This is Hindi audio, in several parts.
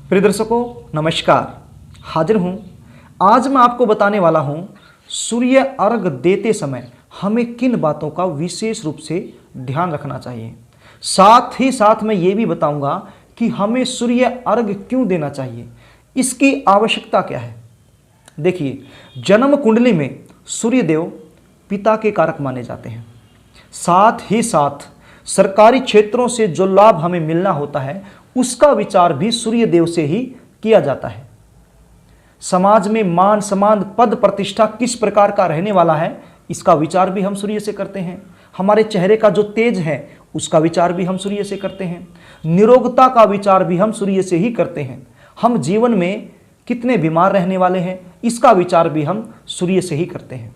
प्रिय दर्शकों नमस्कार, हाजिर हूँ। आज मैं आपको बताने वाला हूँ सूर्य अर्घ देते समय हमें किन बातों का विशेष रूप से ध्यान रखना चाहिए। साथ ही साथ मैं ये भी बताऊंगा कि हमें सूर्य अर्घ क्यों देना चाहिए, इसकी आवश्यकता क्या है। देखिए, जन्म कुंडली में सूर्य देव पिता के कारक माने जाते हैं। साथ ही साथ सरकारी क्षेत्रों से जो लाभ हमें मिलना होता है उसका विचार भी सूर्य देव से ही किया जाता है। समाज में मान सम्मान पद प्रतिष्ठा किस प्रकार का रहने वाला है, इसका विचार भी हम सूर्य से करते हैं। हमारे चेहरे का जो तेज है उसका विचार भी हम सूर्य से करते हैं। निरोगता का विचार भी हम सूर्य से ही करते हैं। हम जीवन में कितने बीमार रहने वाले हैं इसका विचार भी हम सूर्य से ही करते हैं।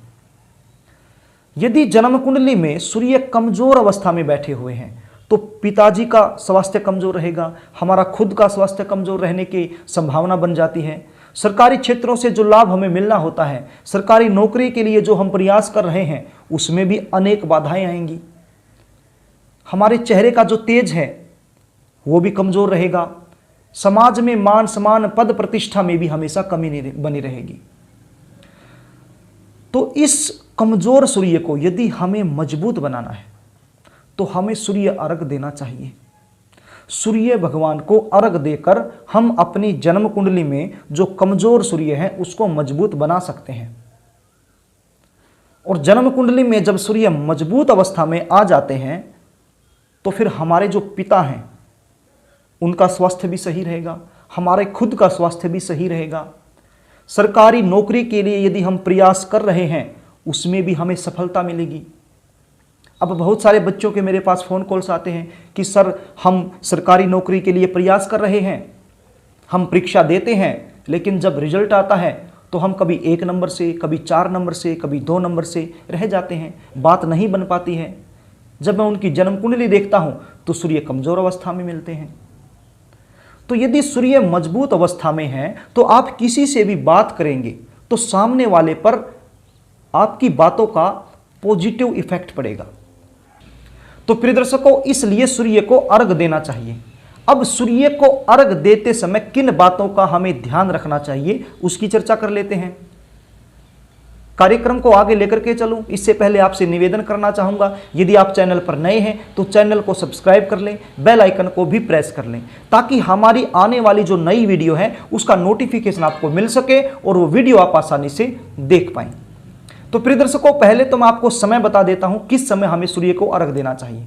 यदि जन्म कुंडली में सूर्य कमजोर अवस्था में बैठे हुए हैं तो पिताजी का स्वास्थ्य कमजोर रहेगा, हमारा खुद का स्वास्थ्य कमजोर रहने की संभावना बन जाती है। सरकारी क्षेत्रों से जो लाभ हमें मिलना होता है, सरकारी नौकरी के लिए जो हम प्रयास कर रहे हैं उसमें भी अनेक बाधाएं आएंगी। हमारे चेहरे का जो तेज है वो भी कमजोर रहेगा। समाज में मान सम्मान पद प्रतिष्ठा में भी हमेशा कमी बनी रहेगी। तो इस कमजोर सूर्य को यदि हमें मजबूत बनाना है तो हमें सूर्य अर्घ देना चाहिए। सूर्य भगवान को अर्घ देकर हम अपनी जन्म कुंडली में जो कमजोर सूर्य है उसको मजबूत बना सकते हैं। और जन्म कुंडली में जब सूर्य मजबूत अवस्था में आ जाते हैं तो फिर हमारे जो पिता हैं उनका स्वास्थ्य भी सही रहेगा, हमारे खुद का स्वास्थ्य भी सही रहेगा। सरकारी नौकरी के लिए यदि हम प्रयास कर रहे हैं उसमें भी हमें सफलता मिलेगी। अब बहुत सारे बच्चों के मेरे पास फ़ोन कॉल्स आते हैं कि सर हम सरकारी नौकरी के लिए प्रयास कर रहे हैं, हम परीक्षा देते हैं, लेकिन जब रिजल्ट आता है तो हम कभी 1 नंबर से, कभी 4 नंबर से, कभी 2 नंबर से रह जाते हैं, बात नहीं बन पाती है। जब मैं उनकी जन्म कुंडली देखता हूँ तो सूर्य कमज़ोर अवस्था में मिलते हैं। तो यदि सूर्य मजबूत अवस्था में है तो आप किसी से भी बात करेंगे तो सामने वाले पर आपकी बातों का पॉजिटिव इफेक्ट पड़ेगा। तो प्रिय दर्शकों, इसलिए सूर्य को अर्घ देना चाहिए। अब सूर्य को अर्घ देते समय किन बातों का हमें ध्यान रखना चाहिए उसकी चर्चा कर लेते हैं। कार्यक्रम को आगे लेकर के चलूं इससे पहले आपसे निवेदन करना चाहूंगा, यदि आप चैनल पर नए हैं तो चैनल को सब्सक्राइब कर लें, बेल आइकन को भी प्रेस कर लें ताकि हमारी आने वाली जो नई वीडियो है उसका नोटिफिकेशन आपको मिल सके और वो वीडियो आप आसानी से देख पाएं। तो प्रिय दर्शकों, पहले तो मैं आपको समय बता देता हूं किस समय हमें सूर्य को अर्घ देना चाहिए।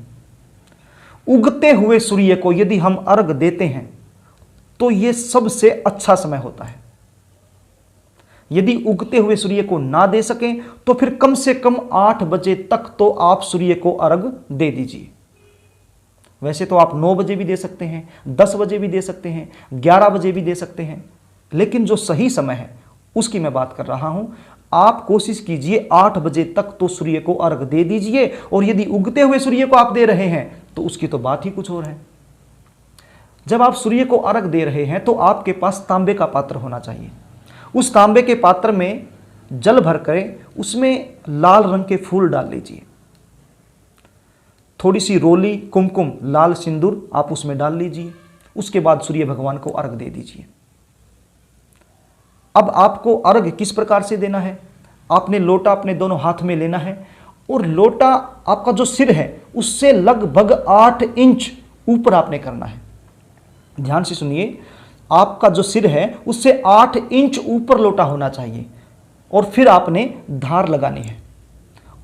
उगते हुए सूर्य को यदि हम अर्घ देते हैं तो यह सबसे अच्छा समय होता है। यदि उगते हुए सूर्य को ना दे सकें तो फिर कम से कम 8 बजे तक तो आप सूर्य को अर्घ दे दीजिए। वैसे तो आप 9 बजे भी दे सकते हैं, 10 बजे भी दे सकते हैं, 11 बजे भी दे सकते हैं, लेकिन जो सही समय है उसकी मैं बात कर रहा हूं। आप कोशिश कीजिए 8 बजे तक तो सूर्य को अर्घ दे दीजिए। और यदि उगते हुए सूर्य को आप दे रहे हैं तो उसकी तो बात ही कुछ और है। जब आप सूर्य को अर्घ दे रहे हैं तो आपके पास तांबे का पात्र होना चाहिए। उस तांबे के पात्र में जल भर करें, उसमें लाल रंग के फूल डाल लीजिए, थोड़ी सी रोली, कुमकुम, लाल सिंदूर आप उसमें डाल लीजिए। उसके बाद सूर्य भगवान को अर्घ दे दीजिए। अब आपको अर्घ किस प्रकार से देना है, आपने लोटा अपने दोनों हाथ में लेना है और लोटा आपका जो सिर है उससे लगभग 8 इंच ऊपर आपने करना है। ध्यान से सुनिए, आपका जो सिर है उससे 8 इंच ऊपर लोटा होना चाहिए और फिर आपने धार लगानी है।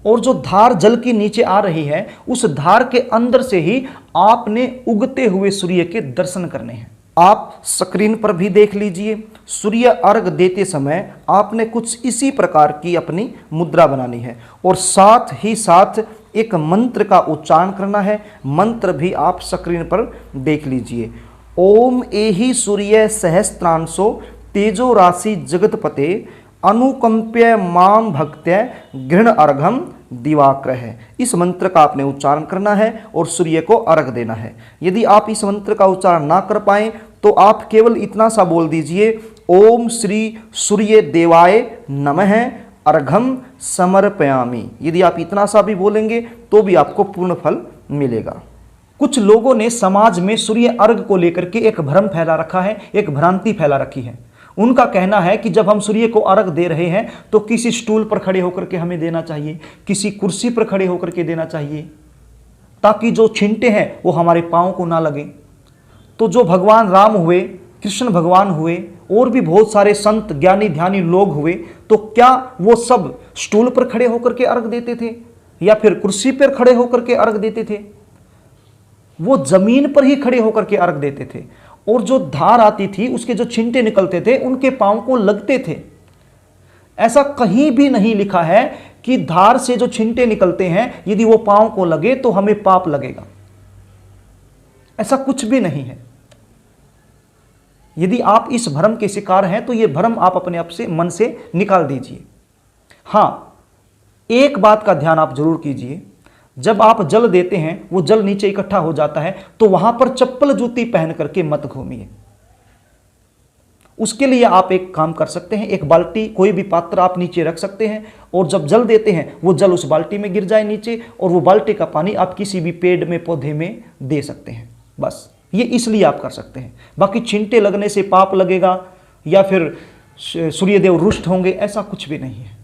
और जो धार जल के नीचे आ रही है उस धार के अंदर से ही आपने उगते हुए सूर्य के दर्शन करने हैं। आप स्क्रीन पर भी देख लीजिए, सूर्य अर्घ देते समय आपने कुछ इसी प्रकार की अपनी मुद्रा बनानी है और साथ ही साथ एक मंत्र का उच्चारण करना है। मंत्र भी आप स्क्रीन पर देख लीजिए। ओम एहि सूर्य सहस्त्रांशो तेजो राशि जगतपते अनुकंप्य माम भक्त्य गृहण अर्घम दिवाकर है। इस मंत्र का आपने उच्चारण करना है और सूर्य को अर्घ देना है। यदि आप इस मंत्र का उच्चारण ना कर पाएं तो आप केवल इतना सा बोल दीजिए, ओम श्री सूर्य देवाय नमः अर्घम समर्पयामि। यदि आप इतना सा भी बोलेंगे तो भी आपको पूर्ण फल मिलेगा। कुछ लोगों ने समाज में सूर्य अर्घ को लेकर के एक भ्रम फैला रखा है, एक भ्रांति फैला रखी है। उनका कहना है कि जब हम सूर्य को अर्घ दे रहे हैं तो किसी स्टूल पर खड़े होकर के हमें देना चाहिए, किसी कुर्सी पर खड़े होकर के देना चाहिए, ताकि जो छींटे हैं वो हमारे पाँव को ना लगे। तो जो भगवान राम हुए, कृष्ण भगवान हुए, और भी बहुत सारे संत ज्ञानी ध्यानी लोग हुए, तो क्या वो सब स्टूल पर खड़े होकर के अर्घ देते थे या फिर कुर्सी पर खड़े होकर के अर्घ देते थे? वो जमीन पर ही खड़े होकर के अर्घ देते थे, और जो धार आती थी उसके जो छिंटे निकलते थे उनके पांव को लगते थे। ऐसा कहीं भी नहीं लिखा है कि धार से जो छिंटे निकलते हैं यदि वो पांव को लगे तो हमें पाप लगेगा। ऐसा कुछ भी नहीं है। यदि आप इस भ्रम के शिकार हैं तो यह भ्रम आप अपने आप से मन से निकाल दीजिए। हां, एक बात का ध्यान आप जरूर कीजिए, जब आप जल देते हैं वो जल नीचे इकट्ठा हो जाता है तो वहां पर चप्पल जूती पहन करके मत घूमिए। उसके लिए आप एक काम कर सकते हैं, एक बाल्टी, कोई भी पात्र आप नीचे रख सकते हैं, और जब जल देते हैं वो जल उस बाल्टी में गिर जाए नीचे, और वो बाल्टी का पानी आप किसी भी पेड़ में, पौधे में दे सकते हैं। बस ये इसलिए आप कर सकते हैं। बाकी छींटे लगने से पाप लगेगा या फिर सूर्यदेव रुष्ट होंगे, ऐसा कुछ भी नहीं है।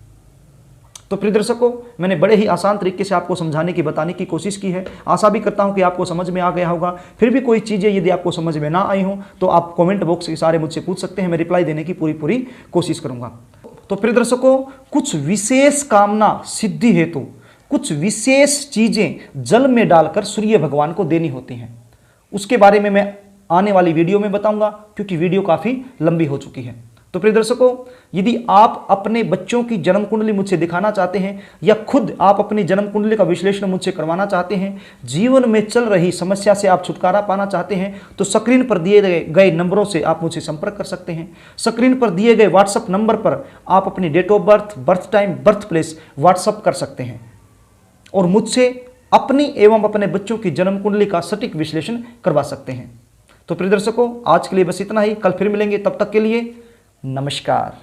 तो प्रिय दर्शकों, मैंने बड़े ही आसान तरीके से आपको समझाने की, बताने की कोशिश की है। आशा भी करता हूं कि आपको समझ में आ गया होगा। फिर भी कोई चीज़ें यदि आपको समझ में ना आई हो तो आप कमेंट बॉक्स के इशारे मुझसे पूछ सकते हैं, मैं रिप्लाई देने की पूरी कोशिश करूंगा। तो प्रिय दर्शकों, कुछ विशेष कामना सिद्धि हेतु कुछ विशेष चीज़ें जल में डालकर सूर्य भगवान को देनी होती हैं। उसके बारे में मैं आने वाली वीडियो में बताऊंगा, क्योंकि वीडियो काफ़ी लंबी हो चुकी है। तो प्रिय दर्शकों, यदि आप अपने बच्चों की जन्म कुंडली मुझसे दिखाना चाहते हैं या खुद आप अपनी जन्म कुंडली का विश्लेषण मुझसे करवाना चाहते हैं, जीवन में चल रही समस्या से आप छुटकारा पाना चाहते हैं, तो स्क्रीन पर दिए गए नंबरों से आप मुझसे संपर्क कर सकते हैं। स्क्रीन पर दिए गए व्हाट्सएप नंबर पर आप अपनी date of birth, birth time, birth place WhatsApp कर सकते हैं और मुझसे अपनी एवं अपने बच्चों की जन्म कुंडली का सटीक विश्लेषण करवा सकते हैं। तो प्रिय दर्शकों, आज के लिए बस इतना ही। कल फिर मिलेंगे, तब तक के लिए नमस्कार।